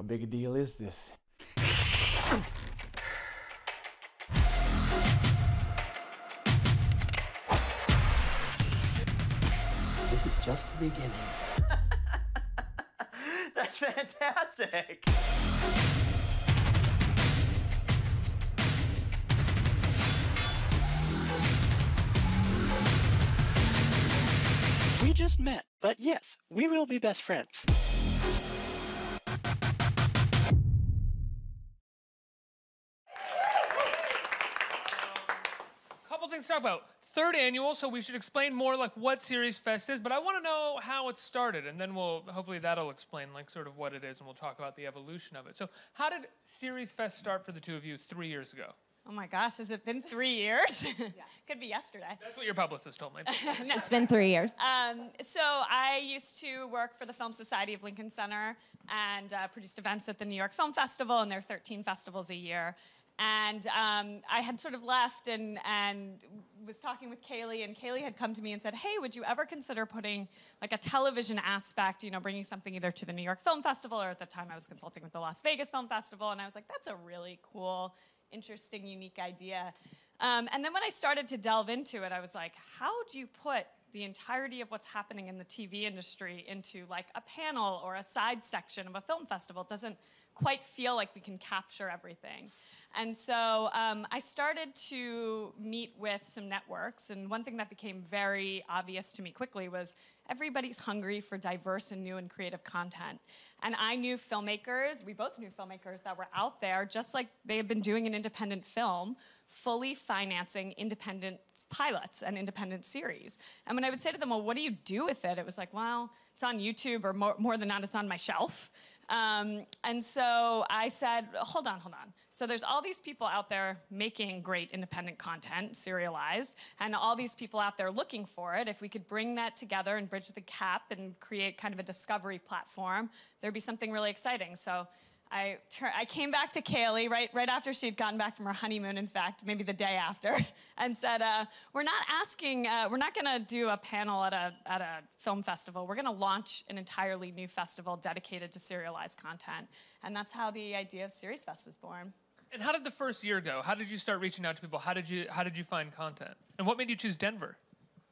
big a deal is this? This is just the beginning. That's fantastic. We just met, but yes, we will be best friends. Couple things to talk about. Third annual, so we should explain more like what SeriesFest is, but I want to know how it started, and then hopefully that'll explain like sort of what it is, and we'll talk about the evolution of it. So how did SeriesFest start for the two of you 3 years ago? Oh my gosh, has it been 3 years? Yeah. Could be yesterday. That's what your publicist told me. No. It's been 3 years. So I used to work for the Film Society of Lincoln Center and produced events at the New York Film Festival, and there are 13 festivals a year. And I had sort of left and was talking with Kaylee, and Kaylee had come to me and said, hey, would you ever consider putting like a television aspect, you know, bringing something either to the New York Film Festival, or at the time I was consulting with the Las Vegas Film Festival, and I was like, that's a really cool, interesting, unique idea. And then when I started to delve into it, I was like, how do you put the entirety of what's happening in the TV industry into like a panel or a side section of a film festival? It doesn't quite feel like we can capture everything. And so I started to meet with some networks, and one thing that became very obvious to me quickly was everybody's hungry for diverse and new and creative content. And I knew filmmakers, we both knew filmmakers that were out there, just like they had been doing an independent film, fully financing independent pilots and independent series. And when I would say to them, well, what do you do with it? It was like, well, it's on YouTube, or more than that, it's on my shelf. And so I said, hold on. So there's all these people out there making great independent content, serialized, and all these people out there looking for it. If we could bring that together and bridge the gap and create kind of a discovery platform, there'd be something really exciting. So I came back to Kaylee right after she'd gotten back from her honeymoon, in fact, maybe the day after, and said, we're not gonna do a panel at a film festival. We're gonna launch an entirely new festival dedicated to serialized content. And that's how the idea of SeriesFest was born. And how did the first year go? How did you start reaching out to people? How did you find content? And what made you choose Denver?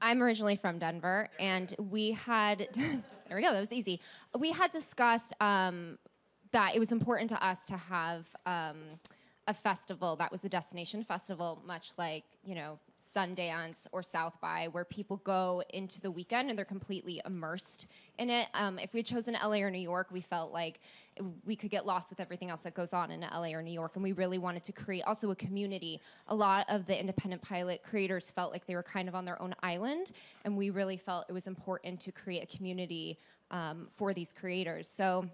I'm originally from Denver, and we had, there we go, that was easy. We had discussed that it was important to us to have a festival that was a destination festival, much like, you know, Sundance or South by, where people go into the weekend and they're completely immersed in it. If we had chosen LA or New York, we felt like we could get lost with everything else that goes on in LA or New York, and we really wanted to create also a community. A lot of the independent pilot creators felt like they were kind of on their own island, and we really felt it was important to create a community for these creators. So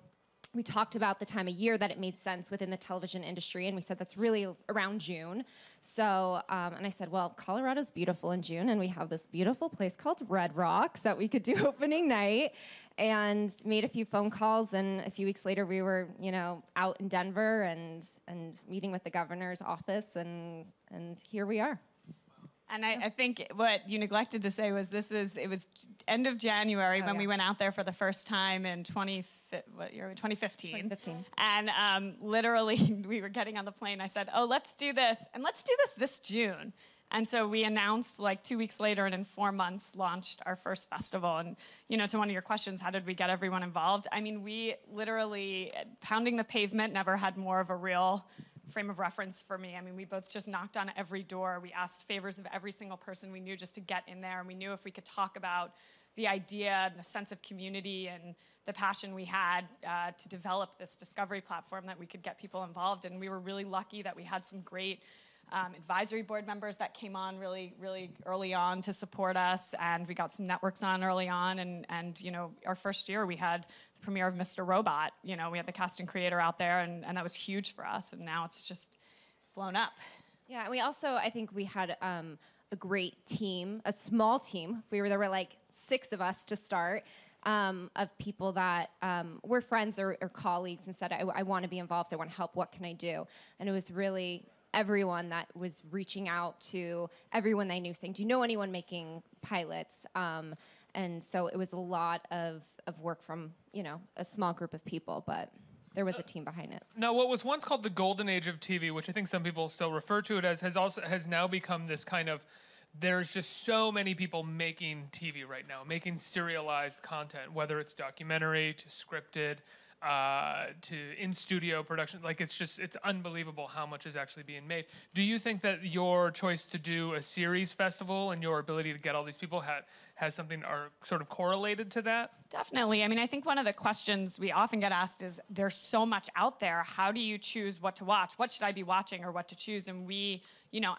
we talked about the time of year that it made sense within the television industry, and we said that's really around June. So, and I said, well, Colorado's beautiful in June, and we have this beautiful place called Red Rocks that we could do opening night, and made a few phone calls, and a few weeks later we were, you know, out in Denver and meeting with the governor's office, and here we are. And I think what you neglected to say was it was end of January when we went out there for the first time in 2015. And literally we were getting on the plane. I said, oh, let's do this. And let's do this June. And so we announced like 2 weeks later, and in 4 months launched our first festival. And, you know, to one of your questions, how did we get everyone involved? I mean, we literally, pounding the pavement, never had more of a real frame of reference for me. I mean, we both just knocked on every door. We asked favors of every single person we knew just to get in there. And we knew if we could talk about the idea and the sense of community and the passion we had to develop this discovery platform, that we could get people involved. And we were really lucky that we had some great advisory board members that came on really, really early on to support us, and we got some networks on early on, and you know, our first year we had the premiere of Mr. Robot. You know, we had the cast and creator out there, and that was huge for us, and now it's just blown up. Yeah, and we also, I think we had a great team, a small team. There were like 6 of us to start, of people that were friends or colleagues, and said, I want to be involved, I want to help, what can I do? And it was really everyone that was reaching out to everyone they knew, saying, do you know anyone making pilots? And so it was a lot of work from, you know, a small group of people, but there was a team behind it. Now, what was once called the golden age of TV, which I think some people still refer to it as, has now become this kind of, there's just so many people making TV right now, making serialized content, whether it's documentary to scripted, to in-studio production. Like, it's unbelievable how much is actually being made. Do you think that your choice to do a series festival and your ability to get all these people has something are sort of correlated to that? Definitely. I mean, I think one of the questions we often get asked is, there's so much out there. How do you choose what to watch? What should I be watching or what to choose? And we,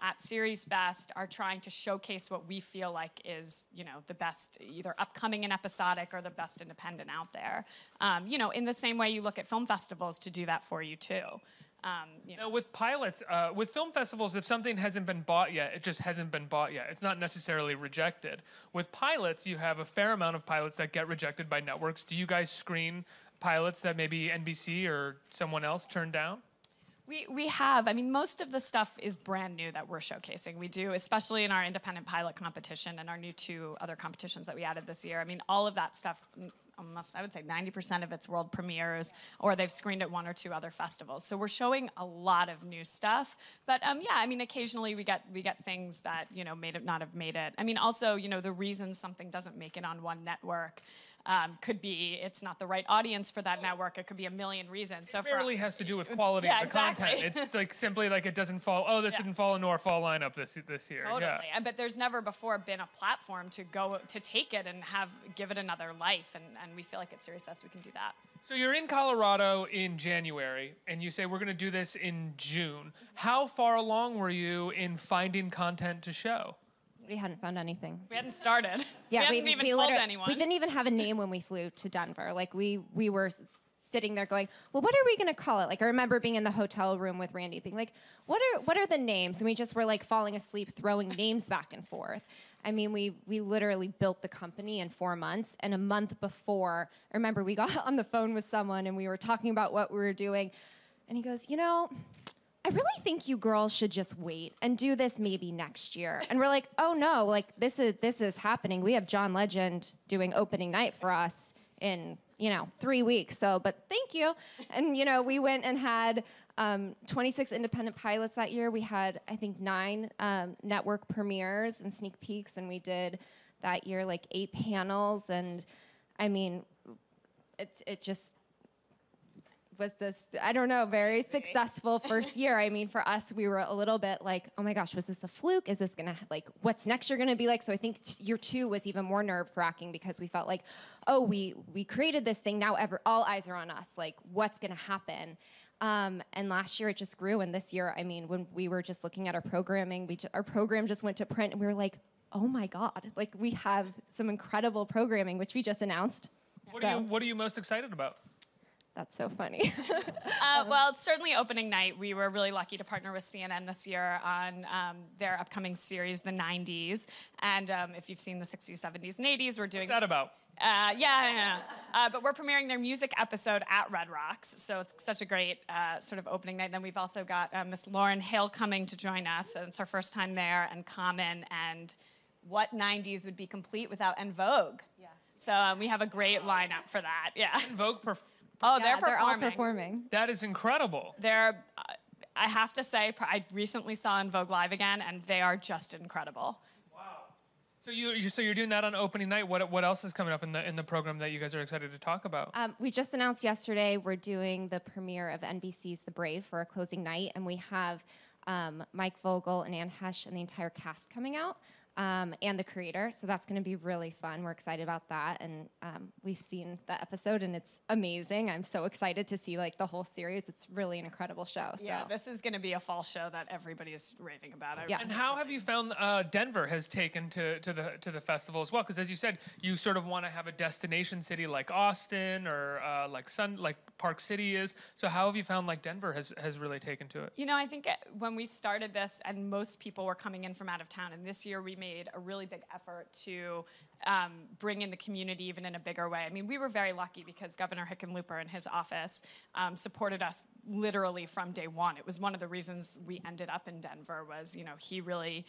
at SeriesFest are trying to showcase what we feel like is, the best, either upcoming and episodic or the best independent out there. In the same way you look at film festivals to do that for you too. Now, with pilots, with film festivals, if something hasn't been bought yet, it just hasn't been bought yet. It's not necessarily rejected. With pilots, you have a fair amount of pilots that get rejected by networks. Do you guys screen pilots that maybe NBC or someone else turned down? We have. I mean, most of the stuff is brand new that we're showcasing. We do, especially in our independent pilot competition and our new 2 other competitions that we added this year. I mean, all of that stuff, almost, I would say 90% of it's world premieres, or they've screened at 1 or 2 other festivals. So we're showing a lot of new stuff. But yeah, I mean, occasionally we get things that, may not have made it. I mean, also, the reason something doesn't make it on one network could be it's not the right audience for that network. It could be a million reasons. So it rarely has to do with quality of the content. It's like simply like it doesn't fall. Oh, this didn't fall into our fall lineup this year. Totally. Yeah. But there's never before been a platform to take it and give it another life. And we feel like at SeriesFest we can do that. So you're in Colorado in January, and you say we're going to do this in June. How far along were you in finding content to show? We hadn't found anything. We hadn't started. Yeah, we hadn't even told anyone. We didn't even have a name when we flew to Denver. Like, we were sitting there going, well, what are we going to call it? Like, I remember being in the hotel room with Randy being like, what are the names? And we just were like falling asleep, throwing names back and forth. I mean, we literally built the company in 4 months. And a month before, I remember we got on the phone with someone and we were talking about what we were doing. And he goes, I really think you girls should just wait and do this maybe next year. And we're like, oh no, like this is happening. We have John Legend doing opening night for us in, 3 weeks. So, but thank you. And, we went and had 26 independent pilots that year. We had, I think, 9 network premieres and sneak peeks. And we did that year like 8 panels. And I mean, it just was this, I don't know, very successful first year. I mean, for us, we were a little bit like, oh my gosh, was this a fluke? Is this gonna, what's next year gonna be like? So I think year 2 was even more nerve-wracking because we felt like, oh, we created this thing, now all eyes are on us. Like, what's gonna happen? And last year it just grew, and this year, I mean, when we were just looking at our programming, our program just went to print, and we were like, oh my God, like we have some incredible programming, which we just announced. What are you most excited about? That's so funny. Well, it's certainly opening night. We were really lucky to partner with CNN this year on their upcoming series, The 90s. And if you've seen the 60s, 70s, and 80s, we're doing... What's that about? But we're premiering their music episode at Red Rocks, so it's such a great sort of opening night. Then we've also got Miss Lauren Hale coming to join us, and it's our first time there, and Common, and what 90s would be complete without En Vogue? Yeah. So we have a great lineup for that, yeah. En Vogue they're performing. They're all performing. That is incredible. They're, I have to say, I recently saw En Vogue live again, and they are just incredible. Wow. So you're doing that on opening night. What else is coming up in the program that you guys are excited to talk about? We just announced yesterday we're doing the premiere of NBC's The Brave for a closing night, and we have Mike Vogel and Anne Hesh and the entire cast coming out. And the creator, so that's going to be really fun. We're excited about that, and we've seen the episode, and it's amazing. I'm so excited to see the whole series. It's really an incredible show. So. Yeah, this is going to be a fall show that everybody is raving about. Yeah. And how have you found Denver has taken to the festival as well? Because as you said, you sort of want to have a destination city like Austin or like Park City is. So how have you found Denver has really taken to it? I think when we started this, and most people were coming in from out of town, and this year we made a really big effort to bring in the community even in a bigger way. I mean, we were very lucky because Governor Hickenlooper and his office supported us literally from day one. It was one of the reasons we ended up in Denver was, he really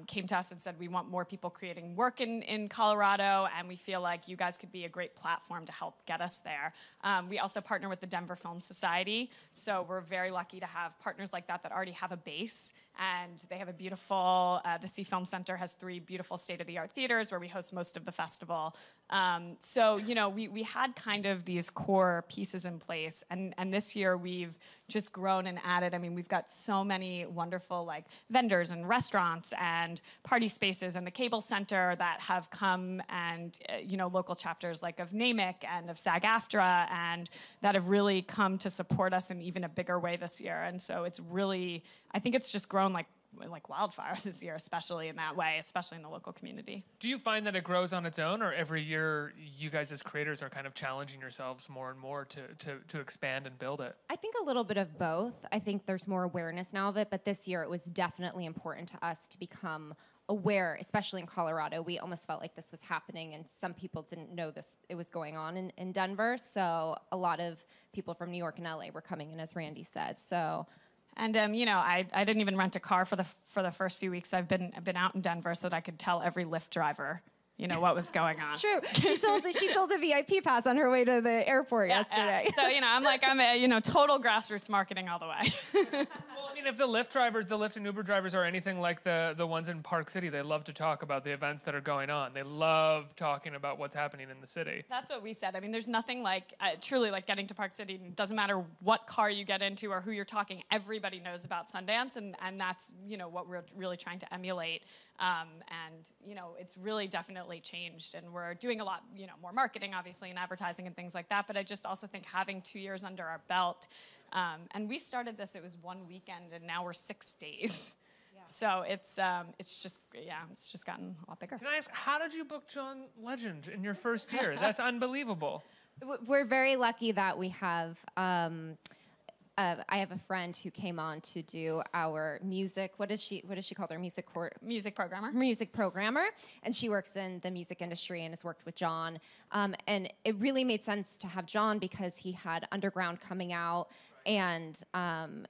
came to us and said, we want more people creating work in Colorado, and we feel like you guys could be a great platform to help get us there. We also partner with the Denver Film Society, so we're very lucky to have partners like that already have a base, and they have a beautiful, the C Film Center has 3 beautiful state-of-the-art theaters where we host most of the festival. So, you know, we had kind of these core pieces in place, and this year we've just grown and added. I mean, we've got so many wonderful like vendors and restaurants and party spaces and the cable center that have come, and you know, local chapters like of NAMIC and of SAG-AFTRA, and that have really come to support us in even a bigger way this year. And so it's really, I think it's just grown like wildfire this year, especially in that way, especially in the local community. Do you find that it grows on its own, or every year you guys as creators are kind of challenging yourselves more and more to expand and build it? I think a little bit of both. I think there's more awareness now of it, but this year it was definitely important to us to become aware, especially in Colorado. We almost felt like this was happening, and some people didn't know it was going on in Denver. So a lot of people from New York and LA were coming in, as Randy said. So. And you know, I didn't even rent a car for the first few weeks I've been out in Denver, so that I could tell every Lyft driver, you know, what was going on. True. She sold a VIP pass on her way to the airport yesterday. So, you know, I'm a, you know, total grassroots marketing all the way. Well, I mean, if the Lyft and Uber drivers are anything like the ones in Park City, they love to talk about the events that are going on. They love talking about what's happening in the city. That's what we said. I mean, there's nothing like, truly like getting to Park City. It doesn't matter what car you get into or who you're talking, everybody knows about Sundance, and that's, you know, what we're really trying to emulate. And, you know, it's really definitely changed, and we're doing a lot, you know, more marketing, obviously, and advertising and things like that. But I just also think having 2 years under our belt, and we started this, it was 1 weekend, and now we're 6 days. Yeah. So it's just gotten a lot bigger. Can I ask, how did you book John Legend in your first year? That's unbelievable. We're very lucky that we have. I have a friend who came on to do our music. What is she called? Our music programmer. Music programmer, and she works in the music industry and has worked with John. And it really made sense to have John because he had Underground coming out, and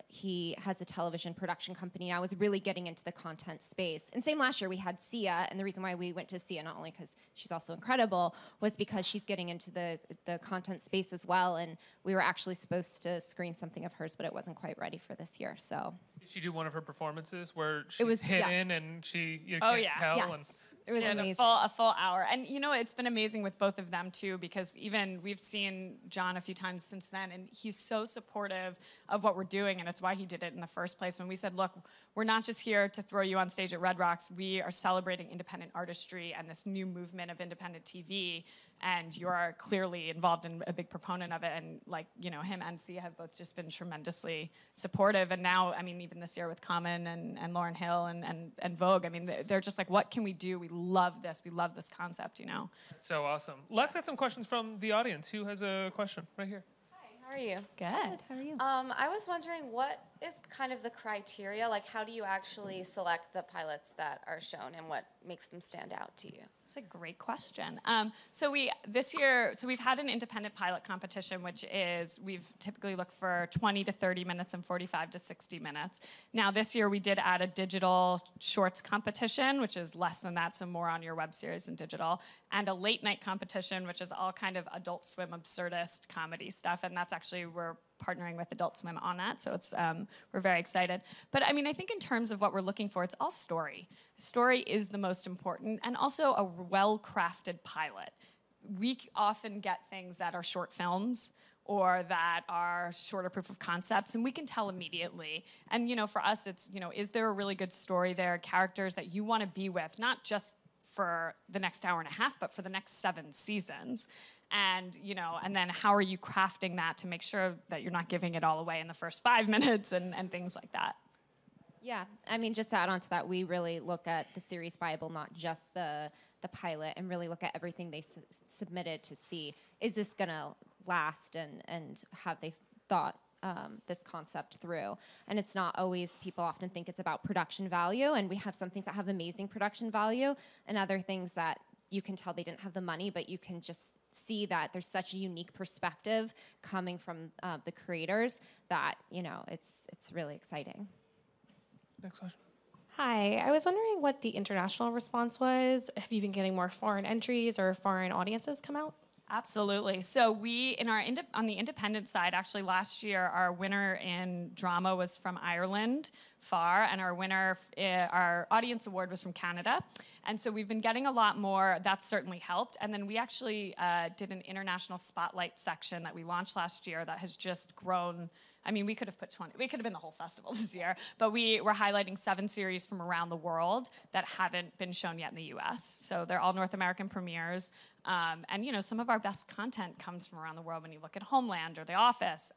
he has a television production company now. Was really getting into the content space. And same last year we had Sia, and the reason why we went to Sia, not only because she's also incredible, was because she's getting into the content space as well. And we were actually supposed to screen something of hers, but it wasn't quite ready for this year. So did she do one of her performances where she was hidden and you can't tell? Yes. And It was amazing. A full hour. And, you know, it's been amazing with both of them, too, because even we've seen John a few times since then, and he's so supportive of what we're doing, and it's why he did it in the first place. When we said, look, we're not just here to throw you on stage at Red Rocks, we are celebrating independent artistry and this new movement of independent TV, and you are clearly involved in a big proponent of it. And, like, you know, him and Sia have both just been tremendously supportive. And now, I mean, even this year with Common and Lauryn Hill and Vogue, I mean, they're just like, what can we do? We love this. We love this concept, you know? So awesome. Let's get some questions from the audience. Who has a question? Right here. Hi, how are you? Good. How are you? I was wondering, what is kind of the criteria? Like, how do you actually select the pilots that are shown, and what makes them stand out to you? That's a great question. So we've had an independent pilot competition, which is we've typically looked for 20 to 30 minutes and 45 to 60 minutes. Now this year we did add a digital shorts competition, which is less than that, so more on your web series and digital, and a late night competition, which is all kind of Adult Swim absurdist comedy stuff, and that's actually we're partnering with Adult Swim on that, so it's we're very excited. But I mean, I think in terms of what we're looking for, it's all story. Story is the most important, and also a well-crafted pilot. We often get things that are short films or that are shorter proof of concepts, and we can tell immediately. And, you know, for us, it's, you know, is there a really good story there, characters that you want to be with, not just for the next hour and a half, but for the next 7 seasons. And, you know, and then how are you crafting that to make sure that you're not giving it all away in the first 5 minutes and things like that? Yeah, I mean, just to add on to that, we really look at the series Bible, not just the pilot, and really look at everything they submitted to see, is this going to last, and have they thought this concept through. And it's not always, people often think it's about production value, and we have some things that have amazing production value, and other things that you can tell they didn't have the money, but you can just see that there's such a unique perspective coming from the creators that, you know, it's really exciting. Next question. Hi, I was wondering what the international response was. Have you been getting more foreign entries or foreign audiences come out? Absolutely. So we, on the independent side, actually last year, our winner in drama was from Ireland, FAR, and our audience award was from Canada. And so we've been getting a lot more. That's certainly helped. And then we actually did an international spotlight section that we launched last year that has just grown. I mean, we could have put 20, we could have been the whole festival this year, but we're highlighting 7 series from around the world that haven't been shown yet in the US. So they're all North American premieres. And you know, some of our best content comes from around the world when you look at Homeland or The Office.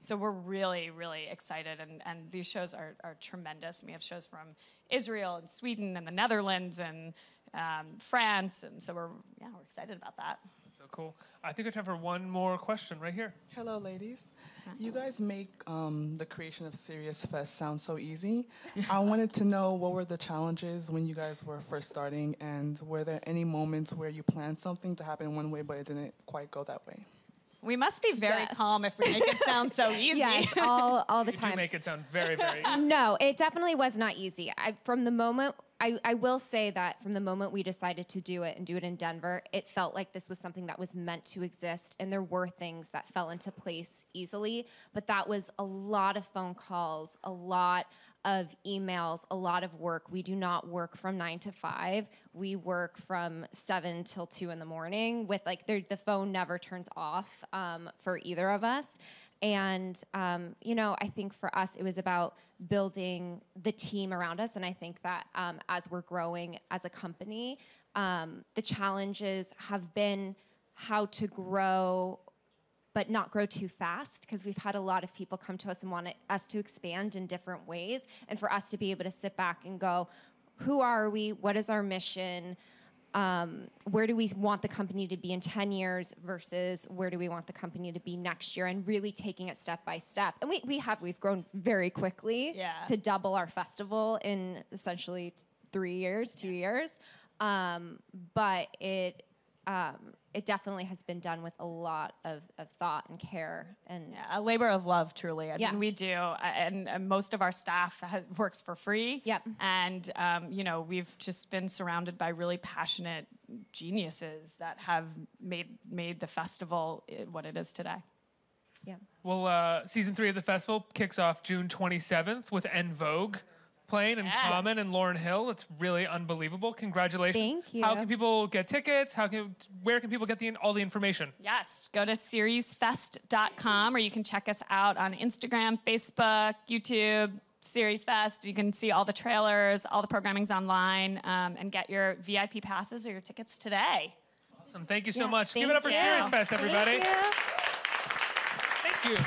So we're really, really excited, and these shows are tremendous. We have shows from Israel and Sweden and the Netherlands and France, and so we're excited about that. So cool. I think we have time for one more question right here. Hello, ladies. You guys make the creation of SeriesFest sound so easy. I wanted to know, what were the challenges when you guys were first starting, and were there any moments where you planned something to happen one way but it didn't quite go that way? We must be very Yes. calm if we make it sound so easy. Yes, all the You time. do make it sound very, very. No, it definitely was not easy. I will say that from the moment we decided to do it and do it in Denver, it felt like this was something that was meant to exist, and there were things that fell into place easily, but that was a lot of phone calls, a lot of emails, a lot of work. We do not work from 9 to 5. We work from 7 till 2 in the morning with the phone never turns off for either of us. And, you know, I think for us, it was about building the team around us. And I think that as we're growing as a company, the challenges have been how to grow, but not grow too fast, because we've had a lot of people come to us and want us to expand in different ways. And for us to be able to sit back and go, who are we? What is our mission? Where do we want the company to be in 10 years versus where do we want the company to be next year, and really taking it step by step. And we've grown very quickly to double our festival in essentially 3 years, 2 years. But it definitely has been done with a lot of thought and care, and a labor of love, truly. I Yeah. mean, we do, and most of our staff works for free. Yep. And you know, we've just been surrounded by really passionate geniuses that have made the festival what it is today. Yeah. Well, season 3 of the festival kicks off June 27th with En Vogue playing, and Common and Lauryn Hill. It's really unbelievable. Congratulations. Thank you. How can people get tickets? Where can people get all the information? Yes, go to SeriesFest.com, or you can check us out on Instagram, Facebook, YouTube, SeriesFest. You can see all the trailers, all the programming's online, and get your VIP passes or your tickets today. Awesome. Thank you so Yeah, much. Give thank it up for you. SeriesFest, everybody. Thank you. Thank you.